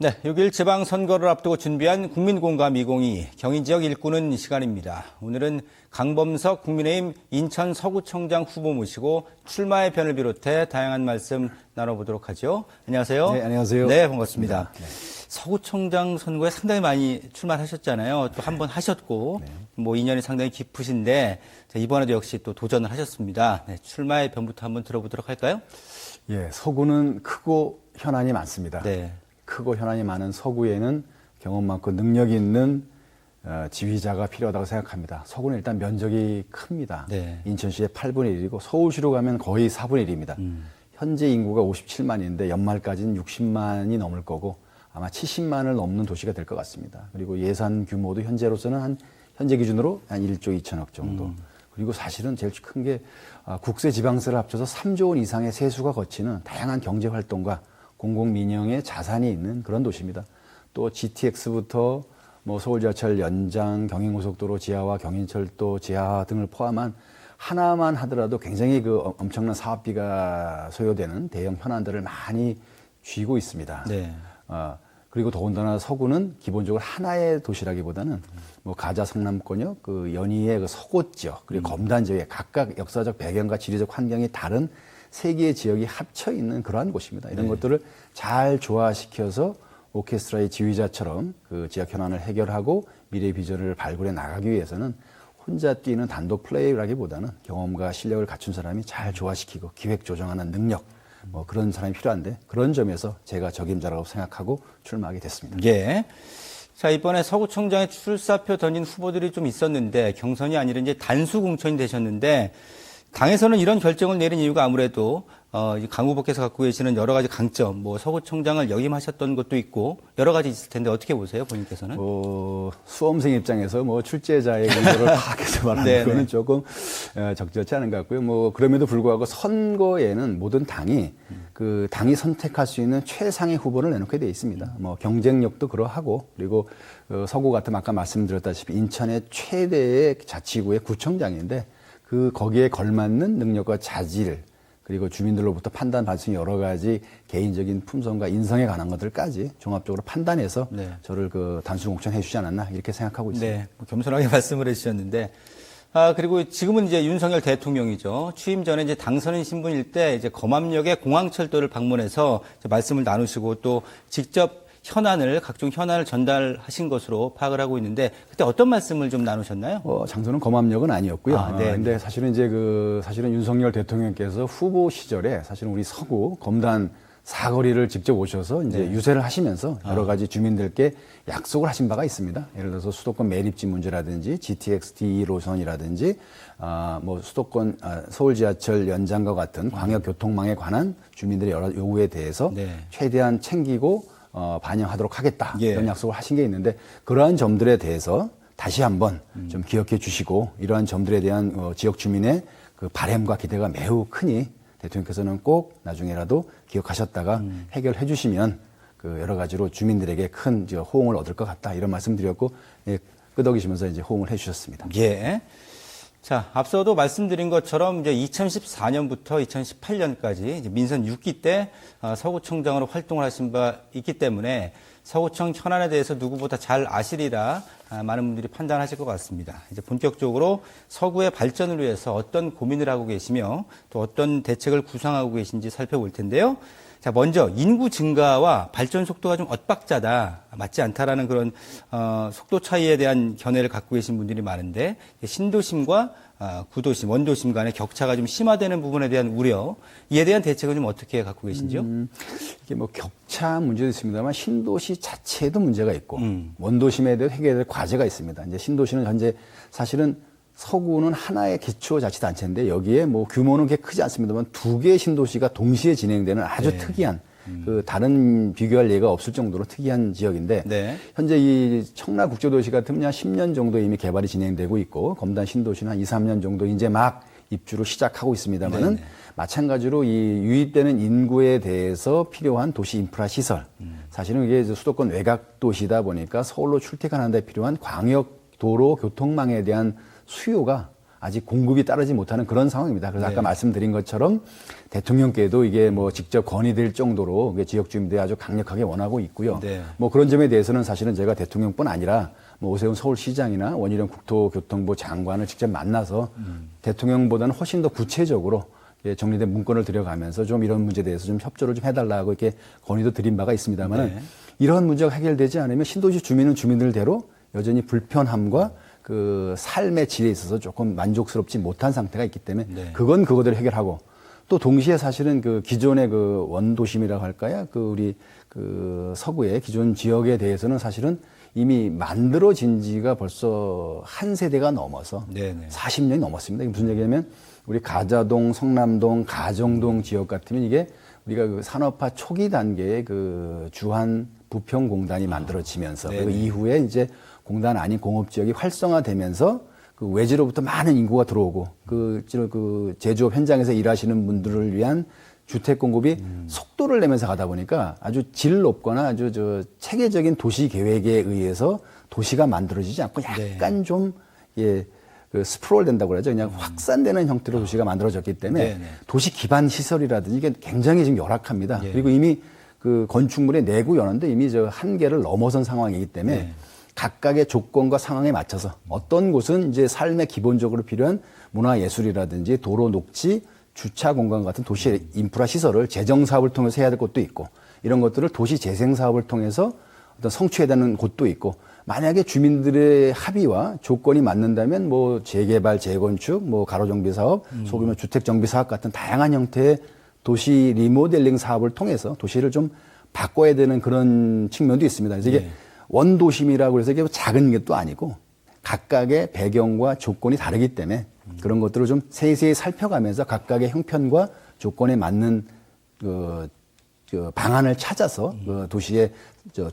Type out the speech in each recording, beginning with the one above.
네, 6일 지방선거를 앞두고 준비한 국민공감 2022 경인지역 일꾼은 시간입니다. 오늘은 강범석 국민의힘 인천 서구청장 후보 모시고 출마의 변을 비롯해 다양한 말씀 나눠보도록 하죠. 안녕하세요. 네, 안녕하세요. 네, 반갑습니다. 네. 서구청장 선거에 상당히 많이 출마하셨잖아요. 또 한 번 하셨고, 뭐 인연이 상당히 깊으신데 이번에도 역시 또 도전을 하셨습니다. 네, 출마의 변부터 한번 들어보도록 할까요? 예, 서구는 크고 현안이 많습니다. 네. 크고 현안이 많은 서구에는 경험 많고 능력이 있는 지휘자가 필요하다고 생각합니다. 서구는 일단 면적이 큽니다. 네. 인천시의 8분의 1이고 서울시로 가면 거의 4분의 1입니다. 현재 인구가 57만인데 연말까지는 60만이 넘을 거고 아마 70만을 넘는 도시가 될 것 같습니다. 그리고 예산 규모도 현재로서는 현재 기준으로 한 1조 2천억 정도. 그리고 사실은 제일 큰 게 국세 지방세를 합쳐서 3조 원 이상의 세수가 거치는 다양한 경제 활동과 공공민영의 자산이 있는 그런 도시입니다. 또 GTX부터 뭐 서울지하철 연장, 경인고속도로 지하와 경인철도 지하 등을 포함한 하나만 하더라도 굉장히 그 엄청난 사업비가 소요되는 대형 현안들을 많이 쥐고 있습니다. 네. 그리고 더군다나 서구는 기본적으로 하나의 도시라기보다는 뭐 가자 성남권역, 그 연희의 그 서구 지역, 그리고 검단 지역에 각각 역사적 배경과 지리적 환경이 다른 세 개의 지역이 합쳐 있는 그러한 곳입니다. 이런 것들을 잘 조화시켜서 오케스트라의 지휘자처럼 그 지역 현안을 해결하고 미래 비전을 발굴해 나가기 위해서는 혼자 뛰는 단독 플레이라기보다는 경험과 실력을 갖춘 사람이 잘 조화시키고 기획 조정하는 능력, 뭐 그런 사람이 필요한데 그런 점에서 제가 적임자라고 생각하고 출마하게 됐습니다. 예. 자, 이번에 서구청장에 출사표 던진 후보들이 좀 있었는데 경선이 아니라 이제 단수 공천이 되셨는데 당에서는 이런 결정을 내린 이유가 아무래도 강 후보께서 갖고 계시는 여러 가지 강점, 뭐 서구청장을 역임하셨던 것도 있고 여러 가지 있을 텐데 어떻게 보세요, 본인께서는? 수험생 입장에서 뭐 출제자의 의도를 파악해서 말하는 거는 조금 적절치 않은 것 같고요. 뭐 그럼에도 불구하고 선거에는 모든 당이 그 당이 선택할 수 있는 최상의 후보를 내놓게 돼 있습니다. 뭐 경쟁력도 그러하고 그리고 서구 같은 아까 말씀드렸다시피 인천의 최대의 자치구의 구청장인데 거기에 걸맞는 능력과 자질, 그리고 주민들로부터 판단받을 수 있는 여러 가지 개인적인 품성과 인성에 관한 것들까지 종합적으로 판단해서 저를 그 단수 공천해 주지 않았나 이렇게 생각하고 있습니다. 네, 뭐 겸손하게 말씀을 해주셨는데, 그리고 지금은 이제 윤석열 대통령이죠. 취임 전에 이제 당선인 신분일 때 이제 검암역의 공항철도를 방문해서 이제 말씀을 나누시고 또 직접 각종 현안을 전달하신 것으로 파악을 하고 있는데 그때 어떤 말씀을 좀 나누셨나요? 장소는 검암역은 아니었고요. 네. 근데 사실은 사실은 윤석열 대통령께서 후보 시절에 사실은 우리 서구 검단 사거리를 직접 오셔서 이제 유세를 하시면서 여러 가지 주민들께 약속을 하신 바가 있습니다. 예를 들어서 수도권 매립지 문제라든지 GTX D1호선이라든지 뭐 수도권 서울 지하철 연장과 같은 광역 교통망에 관한 주민들의 여러 요구에 대해서 최대한 챙기고 반영하도록 하겠다. 이런 약속을 하신 게 있는데 그러한 점들에 대해서 다시 한번 좀 기억해 주시고 이러한 점들에 대한 지역 주민의 그 바람과 기대가 매우 크니 대통령께서는 꼭 나중에라도 기억하셨다가 해결해 주시면 그 여러 가지로 주민들에게 큰 호응을 얻을 것 같다. 이런 말씀드렸고 끄덕이시면서 이제 호응을 해 주셨습니다. 예. 자, 앞서도 말씀드린 것처럼 이제 2014년부터 2018년까지 이제 민선 6기 때 서구청장으로 활동을 하신 바 있기 때문에 서구청 현안에 대해서 누구보다 잘 아시리라 많은 분들이 판단하실 것 같습니다. 이제 본격적으로 서구의 발전을 위해서 어떤 고민을 하고 계시며 또 어떤 대책을 구상하고 계신지 살펴볼 텐데요. 자, 먼저 인구 증가와 발전 속도가 좀 엇박자다, 맞지 않다라는 그런 속도 차이에 대한 견해를 갖고 계신 분들이 많은데 신도심과 구도심, 원도심 간의 격차가 좀 심화되는 부분에 대한 우려, 이에 대한 대책은 좀 어떻게 갖고 계신지요? 이게 뭐 격차 문제도 있습니다만 신도시 자체에도 문제가 있고 원도심에 대해 해결될 과제가 있습니다. 이제 신도시는 현재 사실은 서구는 하나의 기초자치단체인데 여기에 뭐 규모는 그렇게 크지 않습니다만 두 개의 신도시가 동시에 진행되는 아주 특이한 그 다른 비교할 예가 없을 정도로 특이한 지역인데 현재 이 청라국제도시 같으면 한 10년 정도 이미 개발이 진행되고 있고 검단 신도시는 한 2, 3년 정도 이제 막 입주를 시작하고 있습니다만은 마찬가지로 이 유입되는 인구에 대해서 필요한 도시 인프라 시설 사실은 이게 수도권 외곽 도시다 보니까 서울로 출퇴근하는 데 필요한 광역 도로 교통망에 대한 수요가 아직 공급이 따르지 못하는 그런 상황입니다. 그래서 네. 아까 말씀드린 것처럼 대통령께도 이게 뭐 직접 건의될 정도로 지역 주민들이 아주 강력하게 원하고 있고요. 네. 뭐 그런 점에 대해서는 사실은 제가 대통령뿐 아니라 뭐 오세훈 서울시장이나 원희룡 국토교통부 장관을 직접 만나서 대통령보다는 훨씬 더 구체적으로 정리된 문건을 들여가면서 좀 이런 문제에 대해서 좀 협조를 좀 해달라고 이렇게 건의도 드린 바가 있습니다만 네. 이런 문제가 해결되지 않으면 신도시 주민은 주민들대로 여전히 불편함과 그 삶의 질에 있어서 조금 만족스럽지 못한 상태가 있기 때문에 네. 그건 그거대로 해결하고 또 동시에 사실은 그 기존의 그 원도심이라고 할까요? 그 우리 그 서구의 기존 지역에 대해서는 사실은 이미 만들어진 지가 벌써 한 세대가 넘어서 네네. 40년이 넘었습니다. 이게 무슨 얘기냐면 우리 가자동, 성남동, 가정동 지역 같으면 이게 우리가 그 산업화 초기 단계에 그 주한 부평공단이 만들어지면서 그 이후에 이제 공단 아닌 공업지역이 활성화되면서 그 외지로부터 많은 인구가 들어오고 그 제조업 현장에서 일하시는 분들을 위한 주택 공급이 속도를 내면서 가다 보니까 아주 질 높거나 아주 체계적인 도시 계획에 의해서 도시가 만들어지지 않고 약간 좀 그 스프롤 된다고 그러죠. 그냥 확산되는 형태로 도시가 만들어졌기 때문에 도시 기반 시설이라든지 이게 굉장히 지금 열악합니다. 그리고 이미 그 건축물의 내구 연원도 이미 한계를 넘어선 상황이기 때문에 각각의 조건과 상황에 맞춰서 어떤 곳은 이제 삶에 기본적으로 필요한 문화예술이라든지 도로 녹지, 주차 공간 같은 도시 인프라 시설을 재정 사업을 통해서 해야 될 곳도 있고 이런 것들을 도시 재생 사업을 통해서 어떤 성취해야 되는 곳도 있고 만약에 주민들의 합의와 조건이 맞는다면 뭐 재개발, 재건축, 뭐 가로정비 사업, 소규모 주택 정비 사업 같은 다양한 형태의 도시 리모델링 사업을 통해서 도시를 좀 바꿔야 되는 그런 측면도 있습니다. 그래서 이게 원도심이라고 해서 이게 작은 것도 아니고 각각의 배경과 조건이 다르기 때문에 그런 것들을 좀 세세히 살펴가면서 각각의 형편과 조건에 맞는 그 방안을 찾아서 그 도시의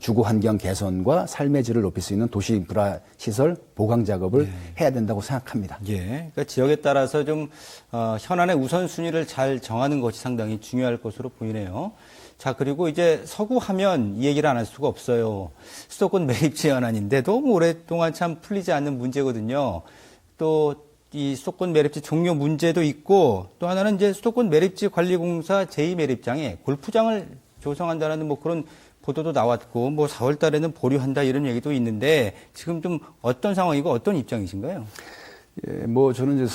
주거 환경 개선과 삶의 질을 높일 수 있는 도시 인프라 시설 보강 작업을 해야 된다고 생각합니다. 예. 그러니까 지역에 따라서 좀 현안의 우선순위를 잘 정하는 것이 상당히 중요할 것으로 보이네요. 자, 그리고 이제 서구 하면 이 얘기를 안 할 수가 없어요. 수도권 매립지 현안인데 너무 오랫동안 참 풀리지 않는 문제거든요. 또 이 수도권 매립지 종료 문제도 있고 또 하나는 이제 수도권 매립지 관리공사 제2매립장에 골프장을 조성한다는 뭐 그런 보도도 나왔고 뭐 4월 달에는 보류한다 이런 얘기도 있는데 지금 좀 어떤 상황이고 어떤 입장이신가요? 예, 뭐 저는 이제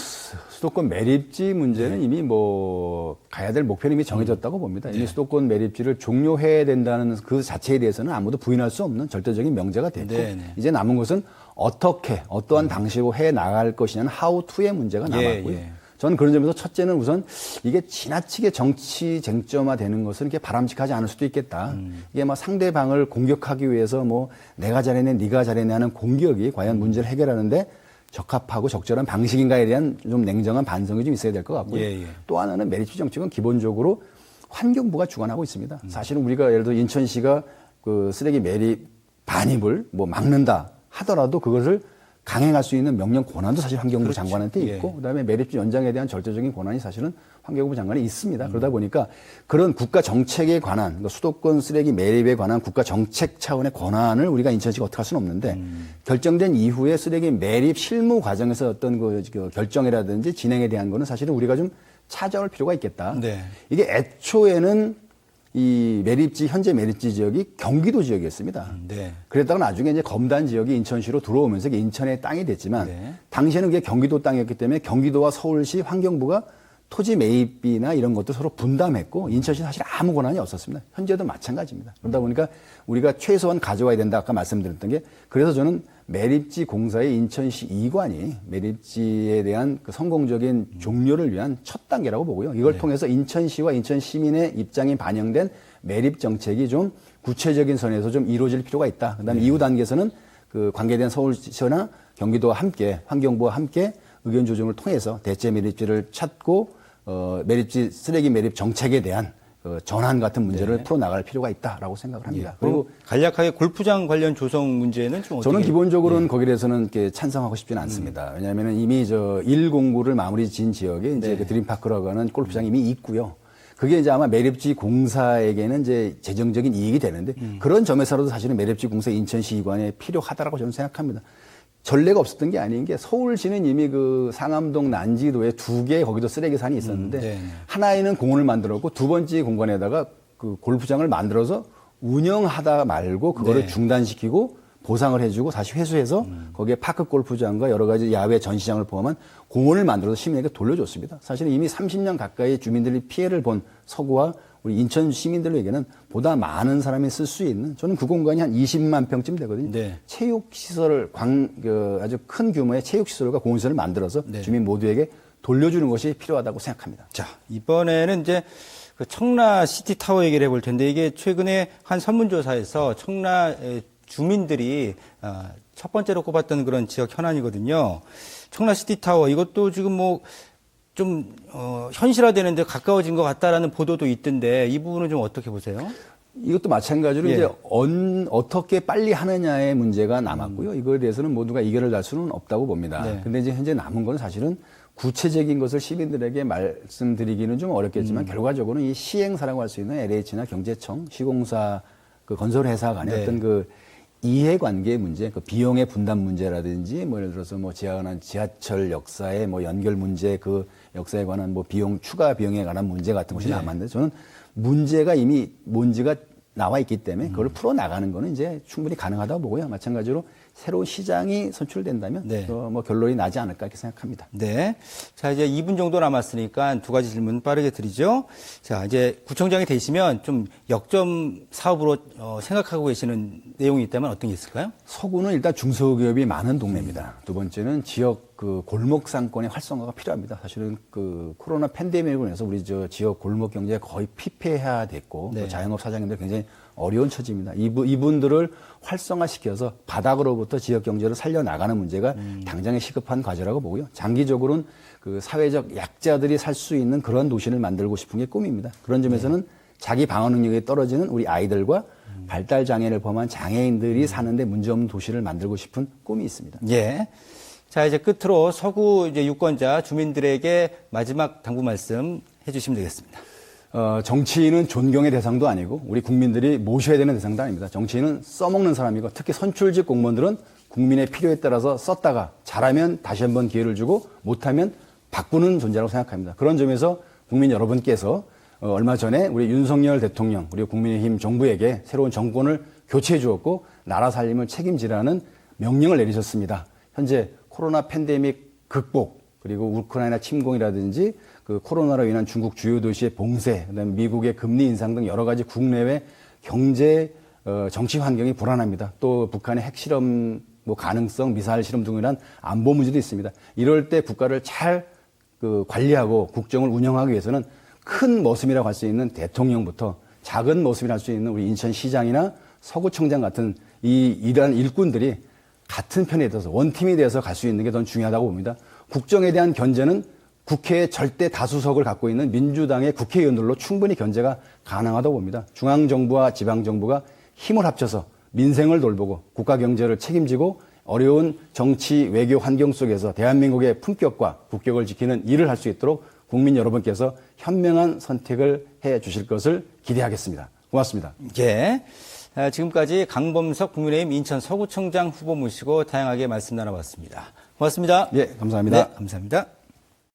수도권 매립지 문제는 이미 뭐 가야 될 목표는 이미 정해졌다고 봅니다. 이미 수도권 매립지를 종료해야 된다는 그 자체에 대해서는 아무도 부인할 수 없는 절대적인 명제가 됐고 이제 남은 것은 어떻게 어떠한 방식으로 해 나갈 것이냐는 하우 투의 문제가 남았고요. 저는 그런 점에서 첫째는 우선 이게 지나치게 정치 쟁점화되는 것은 이게 바람직하지 않을 수도 있겠다. 이게 뭐 상대방을 공격하기 위해서 뭐 내가 잘했네, 네가 잘했네 하는 공격이 과연 문제를 해결하는데 적합하고 적절한 방식인가에 대한 좀 냉정한 반성이 좀 있어야 될 것 같고요. 또 하나는 매립지 정책은 기본적으로 환경부가 주관하고 있습니다. 사실은 우리가 예를 들어 인천시가 그 쓰레기 매립 반입을 뭐 막는다 하더라도 그것을 강행할 수 있는 명령 권한도 사실 환경부 장관한테 있고 그다음에 매립지 연장에 대한 절대적인 권한이 사실은 환경부 장관에 있습니다. 그러다 보니까 그런 국가 정책에 관한 그러니까 수도권 쓰레기 매립에 관한 국가 정책 차원의 권한을 우리가 인천시가 어떻게 할 수는 없는데 결정된 이후에 쓰레기 매립 실무 과정에서 어떤 그 결정이라든지 진행에 대한 거는 사실은 우리가 좀 찾아올 필요가 있겠다. 이게 애초에는 이 매립지 현재 매립지 지역이 경기도 지역이었습니다. 그랬다가 나중에 이제 검단 지역이 인천시로 들어오면서 이게 인천의 땅이 됐지만 당시에는 그게 경기도 땅이었기 때문에 경기도와 서울시 환경부가 토지 매입비나 이런 것도 서로 분담했고 인천시 사실 아무 권한이 없었습니다. 현재도 마찬가지입니다. 그러다 보니까 우리가 최소한 가져와야 된다 아까 말씀드렸던 게 그래서 저는 매립지 공사의 인천시 이관이 매립지에 대한 그 성공적인 종료를 위한 첫 단계라고 보고요. 이걸 통해서 인천시와 인천 시민의 입장이 반영된 매립 정책이 좀 구체적인 선에서 좀 이루어질 필요가 있다. 그다음에 이후 단계에서는 그 관계된 서울시나 경기도와 함께 환경부와 함께 의견 조정을 통해서 대체 매립지를 찾고 매립지 쓰레기 매립 정책에 대한 전환 같은 문제를 풀어나갈 필요가 있다라고 생각을 합니다. 그리고 간략하게 골프장 관련 조성 문제는 좀 저는 기본적으로는 거기에 대해서는 이렇게 찬성하고 싶지는 않습니다. 왜냐하면 이미 1공구를 마무리 지은 지역에 이제 그 드림파크라고 하는 골프장이 이미 있고요. 그게 이제 아마 매립지 공사에게는 이제 재정적인 이익이 되는데 그런 점에서라도 사실은 매립지 공사 인천시 이관에 필요하다라고 저는 생각합니다. 전례가 없었던 게 아닌 게 서울시는 이미 그 상암동 난지도에 2개 거기도 쓰레기산이 있었는데 네. 하나에는 공원을 만들었고 두 번째 공간에다가 그 골프장을 만들어서 운영하다 말고 그거를 네. 중단시키고 보상을 해주고 다시 회수해서 거기에 파크 골프장과 여러 가지 야외 전시장을 포함한 공원을 만들어서 시민에게 돌려줬습니다. 사실은 이미 30년 가까이 주민들이 피해를 본 서구와 우리 인천 시민들에게는 보다 많은 사람이 쓸 수 있는, 저는 그 공간이 한 20만 평쯤 되거든요. 네. 체육시설을 아주 큰 규모의 체육시설과 공원시설을 만들어서 네. 주민 모두에게 돌려주는 것이 필요하다고 생각합니다. 자, 이번에는 이제 그 청라 시티타워 얘기를 해볼 텐데 이게 최근에 한 설문조사에서 청라 주민들이 첫 번째로 꼽았던 그런 지역 현안이거든요. 청라 시티타워 이것도 지금 뭐 좀 현실화되는데 가까워진 것 같다라는 보도도 있던데 이 부분은 좀 어떻게 보세요? 이것도 마찬가지로 예. 이제 어떻게 빨리 하느냐의 문제가 남았고요. 이거에 대해서는 모두가 이결을 날 수는 없다고 봅니다. 네. 근데 이제 현재 남은 건 사실은 구체적인 것을 시민들에게 말씀드리기는 좀 어렵겠지만 결과적으로는 이 시행사라고 할 수 있는 LH나 경제청, 시공사, 그 건설회사 간의 네. 어떤 그 이해관계 문제, 그 비용의 분담 문제라든지 뭐 예를 들어서 뭐 지하철 역사의 뭐 연결 문제, 그 역사에 관한 뭐 추가 비용에 관한 문제 같은 것이 네. 남았는데 저는 문제가 이미 뭔지가 나와 있기 때문에 그걸 풀어 나가는 거는 이제 충분히 가능하다고 보고요. 마찬가지로 새로운 시장이 선출된다면 네. 뭐 결론이 나지 않을까 이렇게 생각합니다. 네. 자, 이제 2분 정도 남았으니까 두 가지 질문 빠르게 드리죠. 자, 이제 구청장이 되시면 좀 역점 사업으로 생각하고 계시는 내용이 있다면 어떤 게 있을까요? 서구는 일단 중소기업이 많은 동네입니다. 두 번째는 지역 그 골목 상권의 활성화가 필요합니다. 사실은 그 코로나 팬데믹으로 인해서 우리 지역 골목 경제가 거의 피폐화됐고 네. 또 자영업 사장님들 굉장히 어려운 처지입니다. 이분들을 활성화시켜서 바닥으로부터 지역 경제를 살려나가는 문제가 당장의 시급한 과제라고 보고요. 장기적으로는 그 사회적 약자들이 살 수 있는 그런 도시를 만들고 싶은 게 꿈입니다. 그런 점에서는 자기 방어 능력이 떨어지는 우리 아이들과 발달 장애를 범한 장애인들이 사는데 문제없는 도시를 만들고 싶은 꿈이 있습니다. 예. 자, 이제 끝으로 서구 이제 유권자 주민들에게 마지막 당부 말씀 해주시면 되겠습니다. 정치인은 존경의 대상도 아니고 우리 국민들이 모셔야 되는 대상도 아닙니다. 정치인은 써먹는 사람이고 특히 선출직 공무원들은 국민의 필요에 따라서 썼다가 잘하면 다시 한번 기회를 주고 못하면 바꾸는 존재라고 생각합니다. 그런 점에서 국민 여러분께서 얼마 전에 우리 윤석열 대통령 그리고 국민의힘 정부에게 새로운 정권을 교체해 주었고 나라 살림을 책임지라는 명령을 내리셨습니다. 현재 코로나 팬데믹 극복 그리고 우크라이나 침공이라든지 그 코로나로 인한 중국 주요 도시의 봉쇄, 그다음에 미국의 금리 인상 등 여러 가지 국내외 경제 정치 환경이 불안합니다. 또 북한의 핵실험 뭐 가능성, 미사일 실험 등이란 안보 문제도 있습니다. 이럴 때 국가를 잘 관리하고 국정을 운영하기 위해서는 큰 모습이라고 할 수 있는 대통령부터 작은 모습이라고 할 수 있는 우리 인천시장이나 서구청장 같은 이러한 일꾼들이 같은 편에 있어서 원팀이 돼서 갈 수 있는 게 더 중요하다고 봅니다. 국정에 대한 견제는 국회의 절대 다수석을 갖고 있는 민주당의 국회의원들로 충분히 견제가 가능하다고 봅니다. 중앙정부와 지방정부가 힘을 합쳐서 민생을 돌보고 국가 경제를 책임지고 어려운 정치 외교 환경 속에서 대한민국의 품격과 국격을 지키는 일을 할 수 있도록 국민 여러분께서 현명한 선택을 해 주실 것을 기대하겠습니다. 고맙습니다. 예. 지금까지 강범석 국민의힘 인천 서구청장 후보 모시고 다양하게 말씀 나눠봤습니다. 고맙습니다. 예, 감사합니다. 네, 감사합니다.